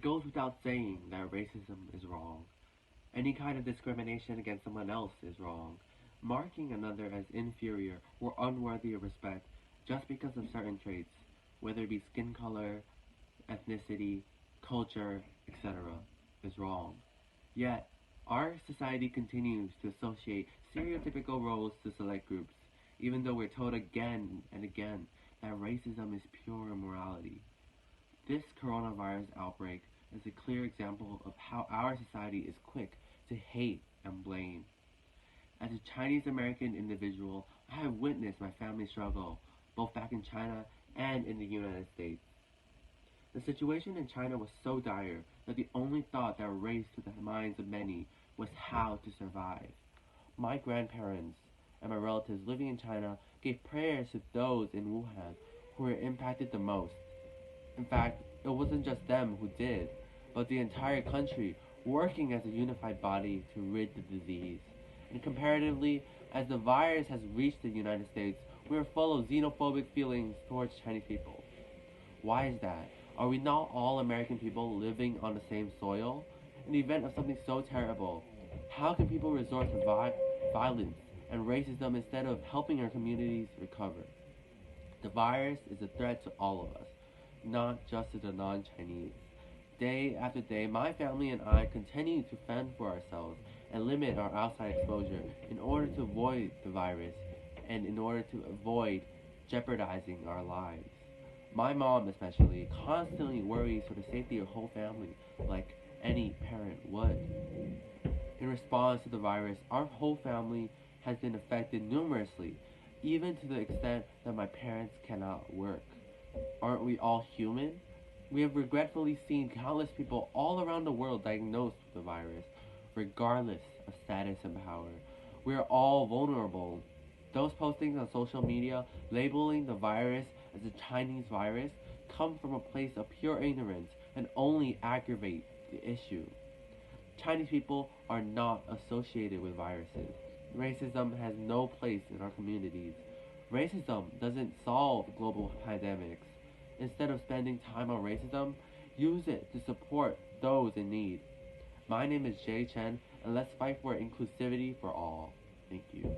goes without saying that racism is wrong. Any kind of discrimination against someone else is wrong. Marking another as inferior or unworthy of respect just because of certain traits, whether it be skin color, ethnicity, culture, etc., is wrong. Yet, our society continues to associate stereotypical roles to select groups, even though we're told again and again that racism is pure immorality. This coronavirus outbreak is a clear example of how our society is quick to hate and blame. As a Chinese American individual, I have witnessed my family struggle, both back in China and in the United States. The situation in China was so dire that the only thought that raced through the minds of many was how to survive. My grandparents and my relatives living in China gave prayers to those in Wuhan who were impacted the most. In fact, it wasn't just them who did, but the entire country working as a unified body to rid the disease. And comparatively, as the virus has reached the United States, we are full of xenophobic feelings towards Chinese people. Why is that? Are we not all American people living on the same soil? In the event of something so terrible, how can people resort to violence and racism instead of helping our communities recover? The virus is a threat to all of us, not just to the non-Chinese. Day after day, my family and I continue to fend for ourselves and limit our outside exposure in order to avoid the virus and in order to avoid jeopardizing our lives. My mom especially constantly worries for the safety of her whole family, like any parent would. In response to the virus, our whole family has been affected numerously, even to the extent that my parents cannot work. Aren't we all human? We have regretfully seen countless people all around the world diagnosed with the virus, regardless of status and power. We are all vulnerable. Those postings on social media labeling the virus as a Chinese virus come from a place of pure ignorance and only aggravate the issue. Chinese people are not associated with viruses. Racism has no place in our communities. Racism doesn't solve global pandemics. Instead of spending time on racism, use it to support those in need. My name is Chen, and let's fight for inclusivity for all. Thank you.